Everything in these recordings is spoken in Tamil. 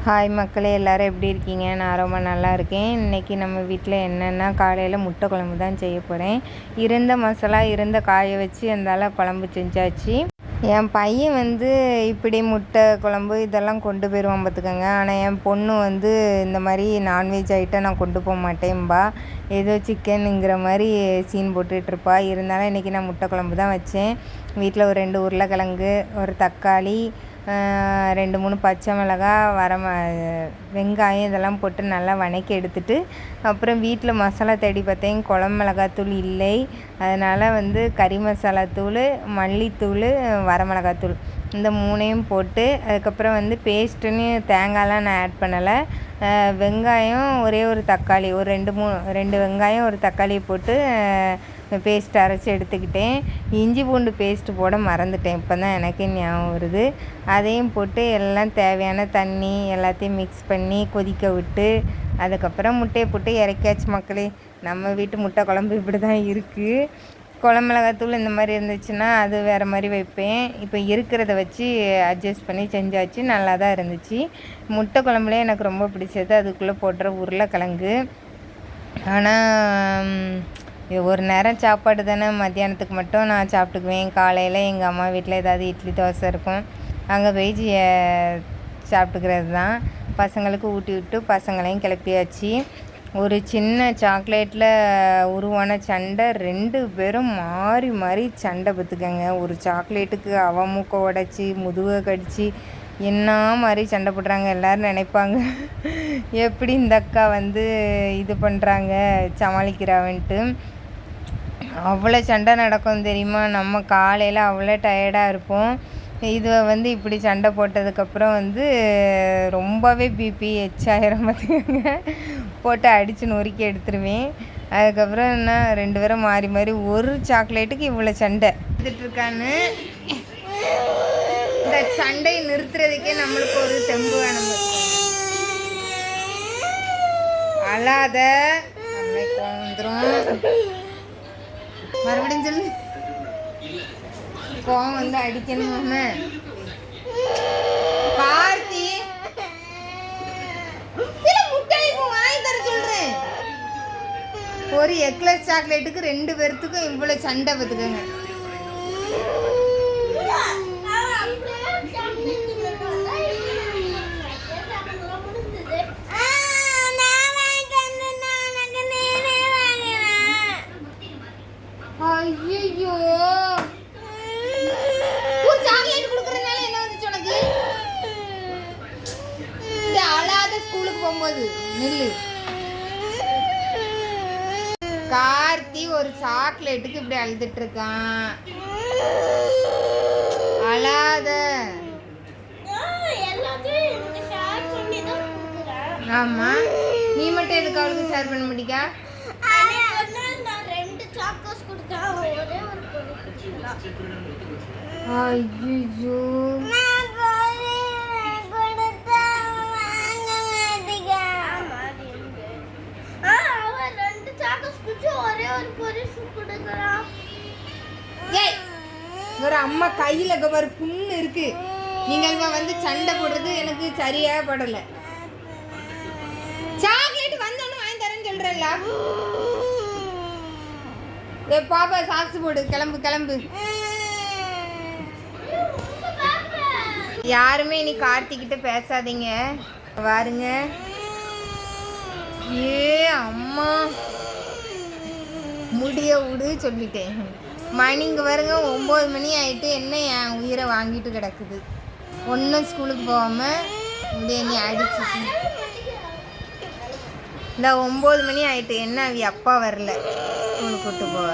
ஹாய் மக்களே, எல்லோரும் எப்படி இருக்கீங்க? நான் ரொம்ப நல்லா இருக்கேன். இன்றைக்கி நம்ம வீட்டில் என்னென்னா காலையில் முட்டை குழம்பு தான் செய்ய போகிறேன். இருந்த மசாலா இருந்த காய வச்சு அந்தால குழம்பு செஞ்சாச்சு. என் பையன் இப்படி முட்டை குழம்பு இதெல்லாம் கொண்டு போயிடுவான் பார்த்துக்கோங்க. ஆனால் என் பொண்ணு இந்த மாதிரி நான்வெஜ் ஐட்டம் நான் கொண்டு போக மாட்டேன்பா, ஏதோ சிக்கனுங்கிற மாதிரி சீன் போட்டுட்ருப்பா. இருந்தாலும் இன்றைக்கி நான் முட்டை குழம்பு தான் வச்சேன். வீட்டில் ஒரு 2 உருளைக்கிழங்கு, ஒரு தக்காளி, 2-3 பச்சை மிளகாய், வெங்காயம் இதெல்லாம் போட்டு நல்லா வதக்கி எடுத்துட்டு, அப்புறம் வீட்டில் மசாலா தேடி பார்த்தேன். குழம்பு மிளகாத்தூள் இல்லை. அதனால் கறி மசாலாத்தூள், மல்லித்தூள், வரமிளகாத்தூள் இந்த 3ஐயும் போட்டு, அதுக்கப்புறம் பேஸ்ட்டுன்னு தேங்காயெலாம் நான் ஆட் பண்ணலை. வெங்காயம், ஒரே ஒரு தக்காளி, ஒரு 2 வெங்காயம், ஒரு தக்காளி போட்டு பேஸ்ட் அரைச்சி எடுத்துக்கிட்டேன். இஞ்சி பூண்டு பேஸ்ட்டு போட மறந்துட்டேன், இப்போ தான் எனக்கே ஞாபகம் வருது. அதையும் போட்டு எல்லாம் தேவையான தண்ணி எல்லாத்தையும் மிக்ஸ் பண்ணி கொதிக்க விட்டு, அதுக்கப்புறம் முட்டையை போட்டு இறக்கியாச்சு மக்களே. நம்ம வீட்டு முட்டை குழம்பு இப்படி தான் இருக்குது. குழம்பு மிளகாத்தூள் இந்த மாதிரி இருந்துச்சுன்னா அது வேறு மாதிரி வைப்பேன். இப்போ இருக்கிறத வச்சு அட்ஜஸ்ட் பண்ணி செஞ்சாச்சு. நல்லா தான் இருந்துச்சு. முட்டை குழம்புலே எனக்கு ரொம்ப பிடிச்சது அதுக்குள்ளே போடுற உருளைக்கிழங்கு. ஆனால் இது ஒரு நேரம் சாப்பாடு தானே, மத்தியானத்துக்கு மட்டும் நான் சாப்பிட்டுக்குவேன். காலையில் எங்கள் அம்மா வீட்டில் ஏதாவது இட்லி தோசை இருக்கும், அங்கே போய் சாப்பிட்டுக்கிறது தான். பசங்களுக்கு ஊட்டி விட்டு பசங்களையும் கிளப்பியாச்சு. ஒரு சின்ன சாக்லேட்டில் உருவான சண்டை, 2 பேரும் மாறி மாறி சண்டை பார்த்துக்கங்க. ஒரு சாக்லேட்டுக்கு அவன் மூக்கை உடச்சி முதுகை கடிச்சு என்ன மாதிரி சண்டை போடுறாங்க. எல்லோரும் நினைப்பாங்க எப்படி இந்த அக்கா இது பண்ணுறாங்க சமாளிக்கிறான்ட்டு. அவ்வளோ சண்டை நடக்கும் தெரியுமா. நம்ம காலையில் அவ்வளோ டயர்டாக இருப்போம். இது இப்படி சண்டை போட்டதுக்கப்புறம் ரொம்பவே பிபி எச்சாயிரம் பார்த்துக்கோங்க. போட்டு அடித்து நொறுக்கி எடுத்துருவேன். அதுக்கப்புறம் என்ன 2 பேரும் மாறி மாறி ஒரு சாக்லேட்டுக்கு இவ்வளோ சண்டை எடுத்துட்ருக்கான்னு. இந்த சண்டையை நிறுத்துறதுக்கே நம்மளுக்கு ஒரு தெம்பு வேணும். அழாத, அன்னைக்கு வந்துடும். மறுபடியும் சொல்லு. கோவம் அடிக்கணும். கார்த்தி, முட்டை வாங்கி தர சொல்றேன். ஒரு எக்லஸ் சாக்லேட்டுக்கு 2 பேர்த்துக்கும் இவ்வளோ சண்டை பார்த்துக்கோங்க. ஐயோ, ஒரு சாக்லேட் கொடுக்கறதுனால என்ன வந்துச்சு உனக்கு? இந்த அழாத ஸ்கூலுக்கு போகும்போது நில்லு. கார்த்தி ஒரு சாக்லேட்டுக்கு இப்படி அழுதுட்டு இருக்கான். அழாத. ஆமா, நீ மட்டும் எதுக்கு அவளுக்கு ஷேர் பண்ண மாட்டீங்க? ஐயோ, ஒரு அம்மா கையில ஒரு புண்ணு இருக்கு. நீங்கள் சண்டை போடுறது எனக்கு சரியா படல. சாக்லேட் வந்தோன்னு வாங்கி தரேன்னு சொல்றேன்ல. பாப்பா சாக்ஸ் போடு, கிளம்பு கிளம்பு. யாருமே இனி கார்த்திக்கிட்ட பேசாதீங்க பாருங்க. ஏ அம்மா, முடிய விடு சொல்லிட்டேன். மணிங்க பாருங்க 9 மணி ஆகிட்டு என்ன என் உயிரை வாங்கிட்டு கிடக்குது. ஒன்றும் ஸ்கூலுக்கு போகாமல் முடிய நீ அடிச்சுட்டு. இந்த 9 மணி ஆகிட்டு என்ன அவ அப்பா வரல ஸ்கூலுக்கு கூட்டு போவ.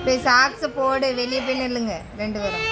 போய் சாக்ஸை போடு, வெளியே போய் நில்லுங்க 2 பேரும்.